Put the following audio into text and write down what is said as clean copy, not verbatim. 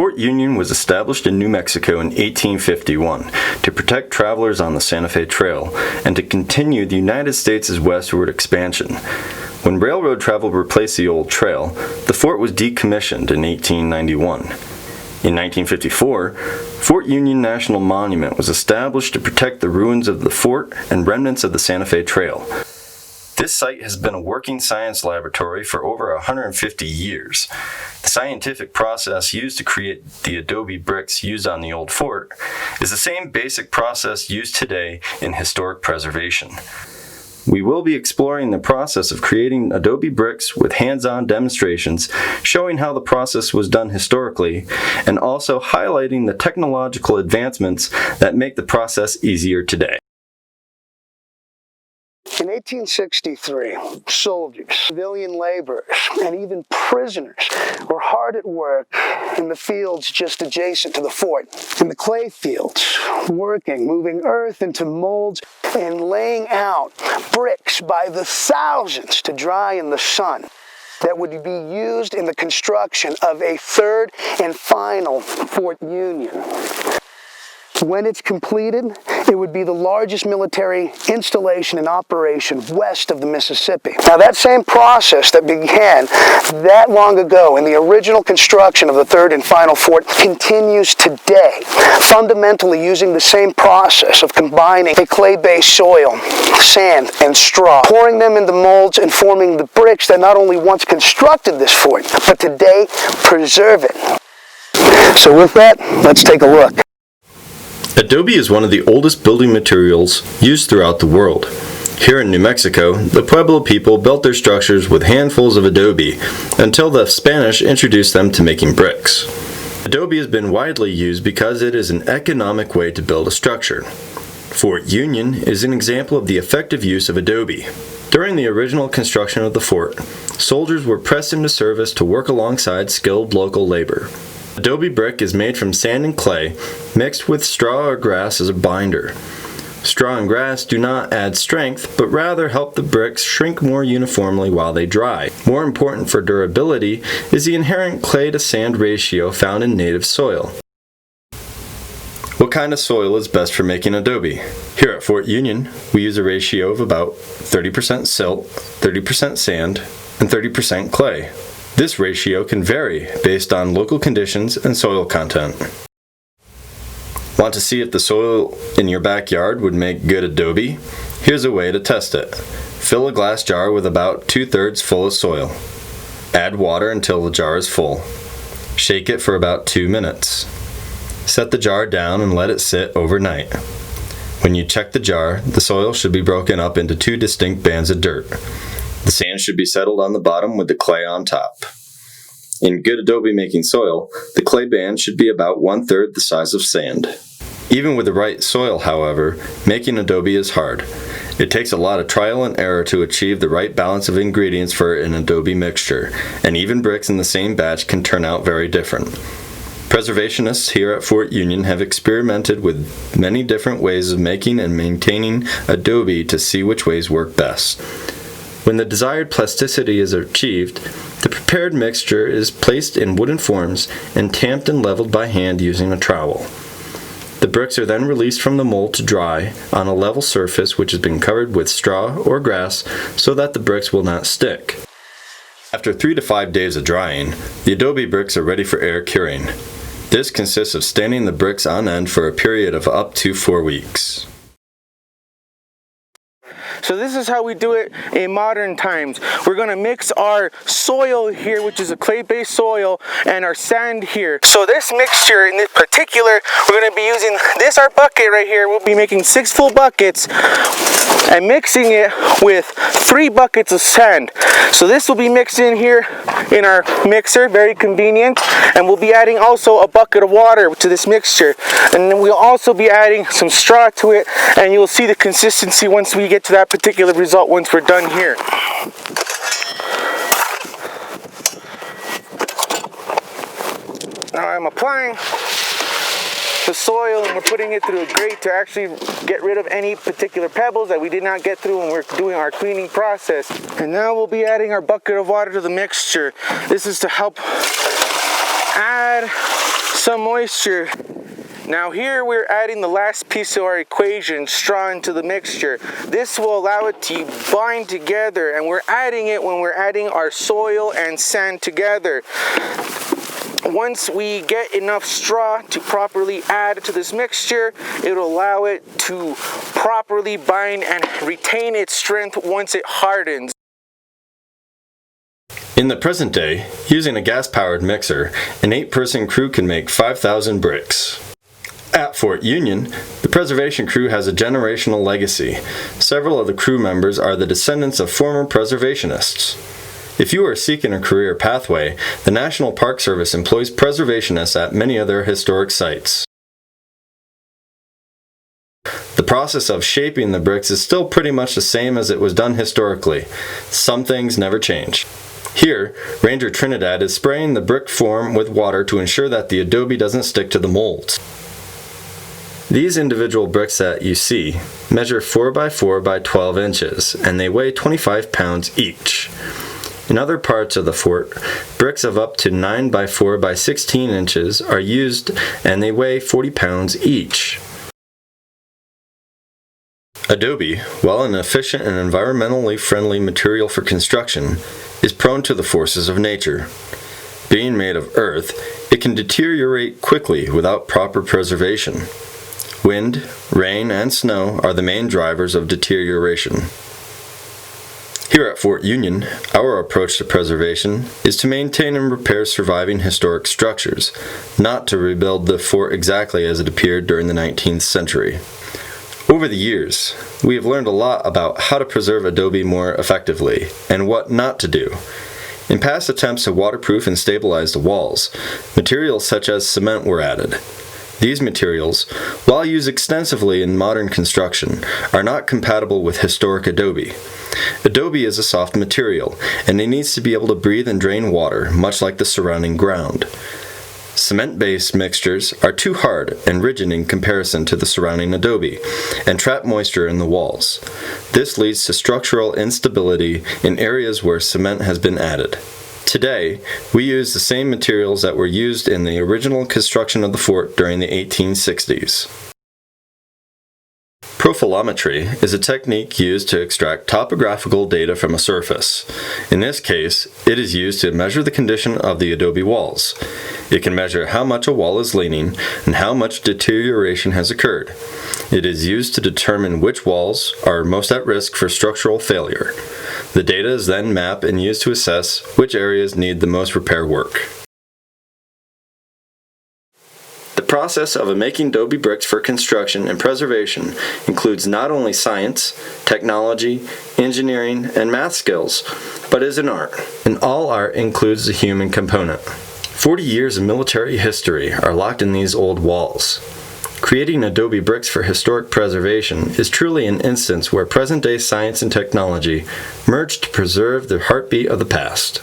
Fort Union was established in New Mexico in 1851 to protect travelers on the Santa Fe Trail and to continue the United States' westward expansion. When railroad travel replaced the old trail, the fort was decommissioned in 1891. In 1954, Fort Union National Monument was established to protect the ruins of the fort and remnants of the Santa Fe Trail. This site has been a working science laboratory for over 150 years. The scientific process used to create the adobe bricks used on the old fort is the same basic process used today in historic preservation. We will be exploring the process of creating adobe bricks with hands-on demonstrations showing how the process was done historically and also highlighting the technological advancements that make the process easier today. In 1863, soldiers, civilian laborers, and even prisoners were hard at work in the fields just adjacent to the fort. In the clay fields, working, moving earth into molds and laying out bricks by the thousands to dry in the sun that would be used in the construction of a third and final Fort Union. When it's completed, it would be the largest military installation in operation west of the Mississippi. Now, that same process that began that long ago in the original construction of the third and final fort continues today, fundamentally using the same process of combining a clay-based soil, sand, and straw, pouring them into molds and forming the bricks that not only once constructed this fort, but today preserve it. So with that, let's take a look. Adobe is one of the oldest building materials used throughout the world. Here in New Mexico, the Pueblo people built their structures with handfuls of adobe until the Spanish introduced them to making bricks. Adobe has been widely used because it is an economic way to build a structure. Fort Union is an example of the effective use of adobe. During the original construction of the fort, soldiers were pressed into service to work alongside skilled local labor. Adobe brick is made from sand and clay, mixed with straw or grass as a binder. Straw and grass do not add strength, but rather help the bricks shrink more uniformly while they dry. More important for durability is the inherent clay to sand ratio found in native soil. What kind of soil is best for making adobe? Here at Fort Union, we use a ratio of about 30% silt, 30% sand, and 30% clay. This ratio can vary based on local conditions and soil content. Want to see if the soil in your backyard would make good adobe? Here's a way to test it. Fill a glass jar with about 2/3 full of soil. Add water until the jar is full. Shake it for about 2 minutes. Set the jar down and let it sit overnight. When you check the jar, the soil should be broken up into 2 distinct bands of dirt. The sand should be settled on the bottom with the clay on top. In good adobe making soil, the clay band should be about 1/3 the size of sand. Even with the right soil, however, making adobe is hard. It takes a lot of trial and error to achieve the right balance of ingredients for an adobe mixture, and even bricks in the same batch can turn out very different. Preservationists here at Fort Union have experimented with many different ways of making and maintaining adobe to see which ways work best. When the desired plasticity is achieved, the prepared mixture is placed in wooden forms and tamped and leveled by hand using a trowel. The bricks are then released from the mold to dry on a level surface which has been covered with straw or grass so that the bricks will not stick. After 3 to 5 days of drying, the adobe bricks are ready for air curing. This consists of standing the bricks on end for a period of up to 4 weeks. So this is how we do it in modern times. We're going to mix our soil here, which is a clay-based soil, and our sand here. So this mixture in this particular, we're going to be using our bucket right here. We'll be making 6 full buckets and mixing it with 3 buckets of sand. So this will be mixed in here in our mixer, very convenient. And we'll be adding also a bucket of water to this mixture. And then we'll also be adding some straw to it, and you'll see the consistency once we get to that particular result once we're done here. Now I'm applying the soil and we're putting it through a grate to actually get rid of any particular pebbles that we did not get through when we're doing our cleaning process. And now we'll be adding our bucket of water to the mixture. This is to help add some moisture. Now here we're adding the last piece of our equation, straw, into the mixture. This will allow it to bind together, and we're adding it when we're adding our soil and sand together. Once we get enough straw to properly add to this mixture, it'll allow it to properly bind and retain its strength once it hardens. In the present day, using a gas-powered mixer, an 8-person crew can make 5,000 bricks. At Fort Union, the preservation crew has a generational legacy. Several of the crew members are the descendants of former preservationists. If you are seeking a career pathway, the National Park Service employs preservationists at many of their historic sites. The process of shaping the bricks is still pretty much the same as it was done historically. Some things never change. Here, Ranger Trinidad is spraying the brick form with water to ensure that the adobe doesn't stick to the molds. These individual bricks that you see measure 4 by 4 by 12 inches, and they weigh 25 pounds each. In other parts of the fort, bricks of up to 9 by 4 by 16 inches are used, and they weigh 40 pounds each. Adobe, while an efficient and environmentally friendly material for construction, is prone to the forces of nature. Being made of earth, it can deteriorate quickly without proper preservation. Wind, rain, and snow are the main drivers of deterioration. Here at Fort Union, our approach to preservation is to maintain and repair surviving historic structures, not to rebuild the fort exactly as it appeared during the 19th century. Over the years, we have learned a lot about how to preserve adobe more effectively, and what not to do. In past attempts to waterproof and stabilize the walls, materials such as cement were added. These materials, while used extensively in modern construction, are not compatible with historic adobe. Adobe is a soft material, and it needs to be able to breathe and drain water, much like the surrounding ground. Cement-based mixtures are too hard and rigid in comparison to the surrounding adobe, and trap moisture in the walls. This leads to structural instability in areas where cement has been added. Today, we use the same materials that were used in the original construction of the fort during the 1860s. Profilometry is a technique used to extract topographical data from a surface. In this case, it is used to measure the condition of the adobe walls. It can measure how much a wall is leaning and how much deterioration has occurred. It is used to determine which walls are most at risk for structural failure. The data is then mapped and used to assess which areas need the most repair work. The process of making adobe bricks for construction and preservation includes not only science, technology, engineering, and math skills, but is an art. And all art includes the human component. 40 years of military history are locked in these old walls. Creating adobe bricks for historic preservation is truly an instance where present-day science and technology merge to preserve the heartbeat of the past.